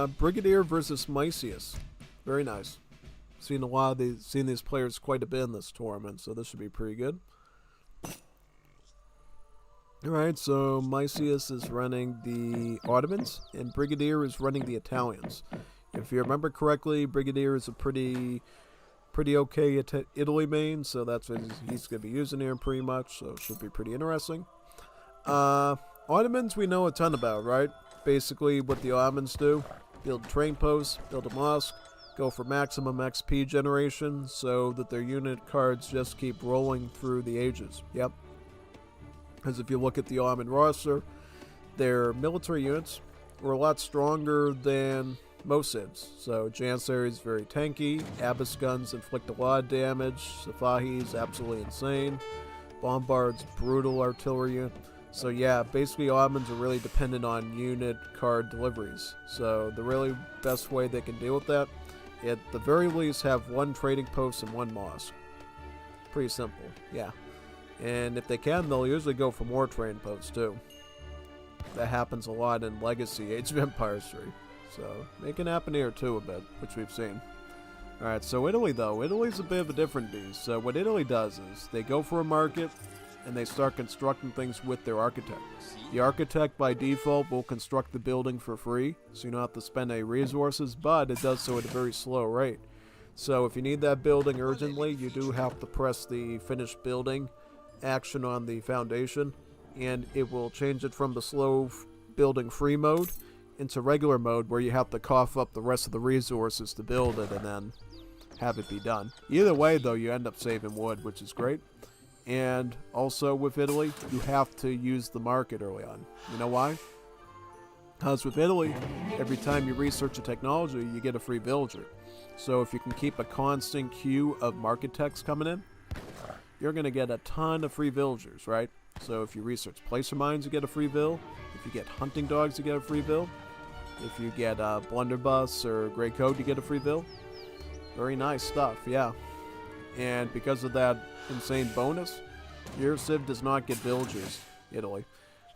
Brigadier versus Micius. Very nice. Seen these players quite a bit in this tournament, so this should be pretty good. Alright, so Micius is running the Ottomans, and Brigadier is running the Italians. If you remember correctly, Brigadier is a pretty okay Italy main, so that's what he's going to be using here pretty much, so it should be pretty interesting. Ottomans we know a ton about, right? Basically what the Ottomans do: build train posts, build a mosque, go for maximum XP generation so that their unit cards just keep rolling through the ages. Yep. Because if you look at the Ottoman roster, their military units were a lot stronger than most Cids. So Janissary is very tanky, Abyss guns inflict a lot of damage, Sifahi's absolutely insane, Bombard's brutal artillery unit. So yeah, basically Ottomans are really dependent on unit card deliveries. So the really best way they can deal with that, at the very least, have one trading post and one mosque. Pretty simple, yeah. And if they can, they'll usually go for more trading posts too. That happens a lot in Legacy Age of Empires 3. So it can happen here too a bit, which we've seen. Alright, so Italy though. Italy's a bit of a different beast. So what Italy does is they go for a market and they start constructing things with their architect. The architect by default will construct the building for free, so you don't have to spend any resources, but it does so at a very slow rate. So if you need that building urgently, you do have to press the finish building action on the foundation, and it will change it from the slow building free mode into regular mode, where you have to cough up the rest of the resources to build it and then have it be done. Either way though, you end up saving wood, which is great. And also with Italy, you have to use the market early on. You know why? Because with Italy, every time you research a technology, you get a free villager. So if you can keep a constant queue of market techs coming in, you're going to get a ton of free villagers, right? So if you research placer mines, you get a free vill. If you get hunting dogs, you get a free vill. If you get blunderbuss or grey coat, you get a free vill. Very nice stuff, yeah. And because of that insane bonus, your civ does not get villagers, Italy.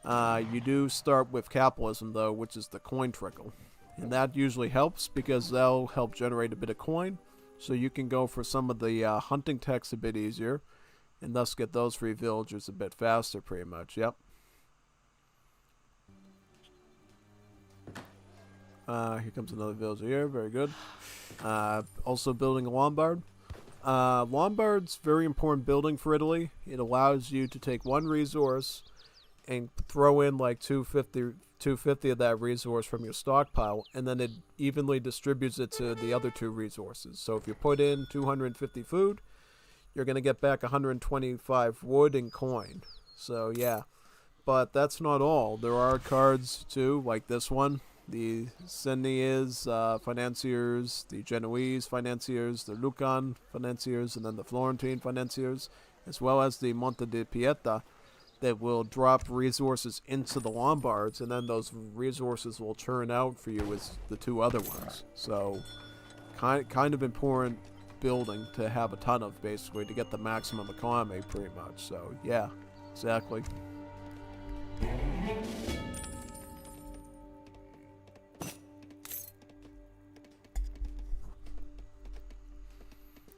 You do start with capitalism though, which is the coin trickle. And that usually helps because that'll help generate a bit of coin. So you can go for some of the hunting techs a bit easier, and thus get those free villagers a bit faster pretty much, yep. Here comes another villager here, very good. Also building a Lombard. Lombard's very important building for Italy. It allows you to take one resource and throw in like 250 of that resource from your stockpile, and then it evenly distributes it to the other two resources. So if you put in 250 food, you're going to get back 125 wood and coin. So yeah, but that's not all. There are cards too, like this one. The Seniers financiers, the Genoese financiers, the Lucan financiers, and then the Florentine financiers, as well as the Monte di Pieta, that will drop resources into the Lombards, and then those resources will churn out for you as the two other ones. So kind of important building to have a ton of, basically, to get the maximum economy pretty much. So yeah, exactly.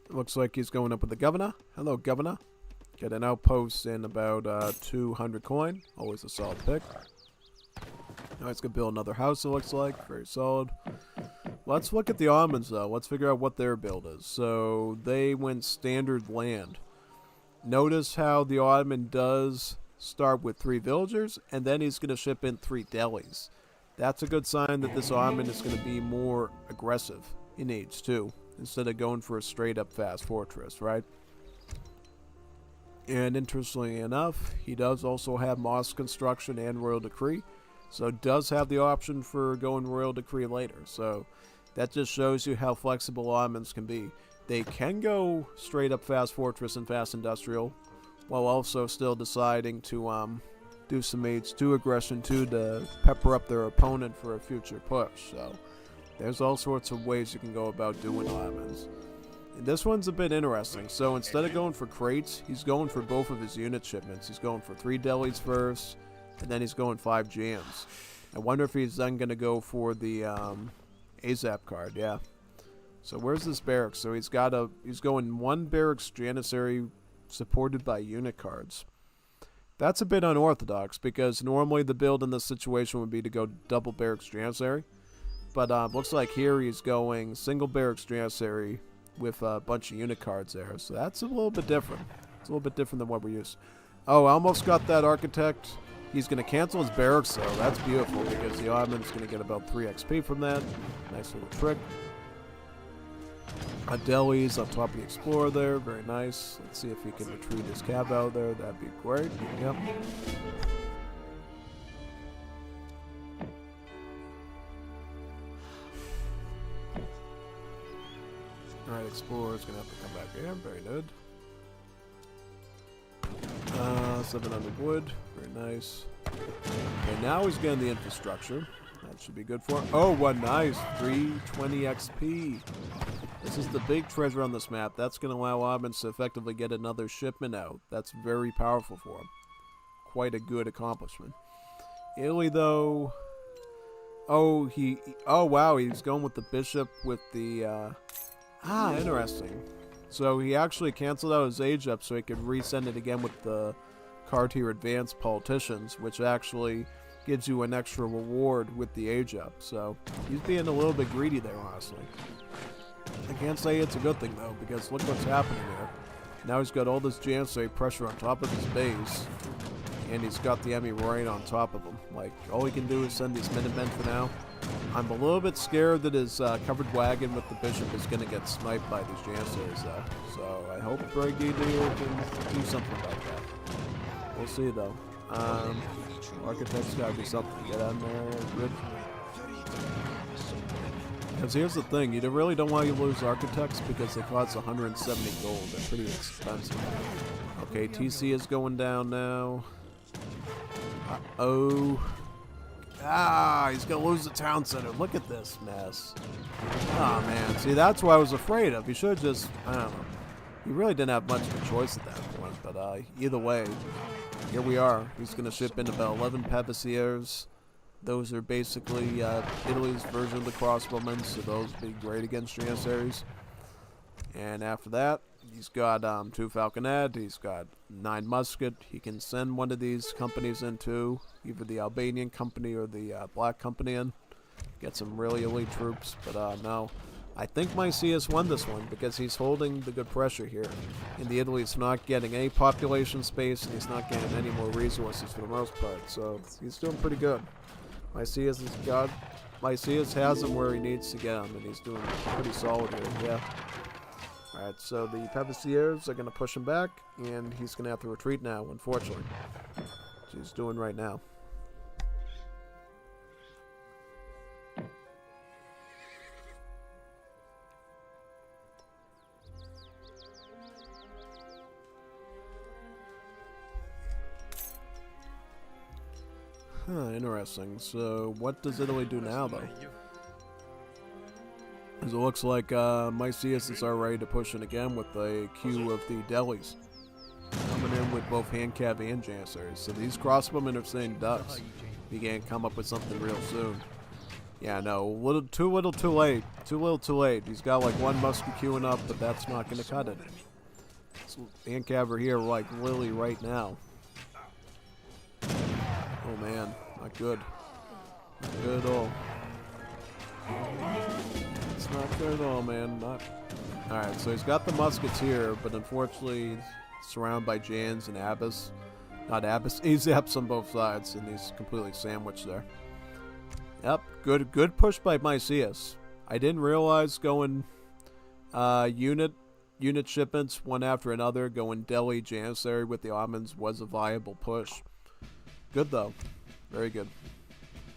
Looks like he's going up with the governor. Hello, governor. Get an outpost in about 200 coin. Always a solid pick. Now he's going to build another house, it looks like. Very solid. Let's look at the Ottomans, though. Let's figure out what their build is. So they went standard land. Notice how the Ottoman does start with 3 villagers, and then he's going to ship in 3 delis. That's a good sign that this Ottoman is going to be more aggressive in age, too, instead of going for a straight-up fast fortress, right? And interestingly enough, he does also have mosque construction and royal decree, so it does have the option for going royal decree later. So that just shows you how flexible Ottomans can be. They can go straight-up fast fortress and fast industrial, while also still deciding to do some age 2 aggression too, to pepper up their opponent for a future push. So there's all sorts of ways you can go about doing Ottomans. And this one's a bit interesting. So instead of going for crates, he's going for both of his unit shipments. He's going for 3 delis first, and then he's going 5 jams. I wonder if he's then going to go for the AZAP card, yeah. So where's this barracks? So he's going one barracks Janissary supported by unit cards. That's a bit unorthodox because normally the build in this situation would be to go double barracks Janissary. But looks like here he's going single barracks Janissary with a bunch of unit cards there. So that's a little bit different. It's a little bit different than what we're used to. Oh, I almost got that architect. He's going to cancel his barracks though. That's beautiful because the Ottoman's going to get about 3 XP from that. Nice little trick. Deli's on top of the Explorer there. Very nice. Let's see if he can retreat his cab out there. That'd be great. Yep. Alright, Explorer's going to have to come back here. Very good. 700 wood. Very nice. Okay, now he's getting the infrastructure. That should be good for him. Oh, what nice. 320 XP. This is the big treasure on this map. That's going to allow Ottomans to effectively get another shipment out. That's very powerful for him. Quite a good accomplishment. Italy, though... Oh, oh, wow. He's going with the bishop with the... interesting. So he actually canceled out his age up so he could resend it again with the card here, Advanced Politicians, which actually gives you an extra reward with the age up. So he's being a little bit greedy there, honestly. I can't say it's a good thing, though, because look what's happening here. Now he's got all this Janissary pressure on top of his base, and he's got the Emmy right on top of him. Like, all he can do is send these Minutemen for now. I'm a little bit scared that his covered wagon with the bishop is going to get sniped by these Janissaries, though. So I hope Brigadier can do something about that. We'll see, though. Architect's got to do something. Get on there. Good. Because here's the thing, you really don't want to lose architects because they cost 170 gold. They're pretty expensive. Okay, TC is going down now. Uh-oh. He's going to lose the town center. Look at this mess. Oh, man. See, that's what I was afraid of. He should have just, I don't know. He really didn't have much of a choice at that point. But either way, here we are. He's going to ship in about 11 pkclans. Those are basically Italy's version of the crossbowmen, so those would be great against Janissaries. And after that, he's got 2 falconet, he's got 9 musket. He can send one of these companies into either the Albanian company or the Black company in. Get some really elite troops, but no. I think Micius won this one because he's holding the good pressure here. And the Italy's not getting any population space, and he's not getting any more resources for the most part. So he's doing pretty good. Micius has him where he needs to get him, and he's doing pretty solid here, yeah. Alright, so the pkclans are going to push him back, and he's going to have to retreat now, unfortunately. Which he's doing right now. Interesting. So, what does Italy do now, though? As it looks like Micius is already to push in again with the queue of the delis. Coming in with both hand cav and janissaries. So these crossbowmen are saying ducks. He can't come up with something real soon. Yeah, no, too little too late. Too little too late. He's got like 1 musket queuing up, but that's not going to cut it. So hand cav are here like literally right now. Oh man, not good. Not good at all. It's not good at all, man. Not. Alright, so he's got the muskets here, but unfortunately surrounded by Jans and Abbas. Not Abbas, Azaps on both sides, and he's completely sandwiched there. Yep, good push by Micius. I didn't realize going unit shipments one after another, going Delhi Janissary with the Ottomans was a viable push. Good though. Very good.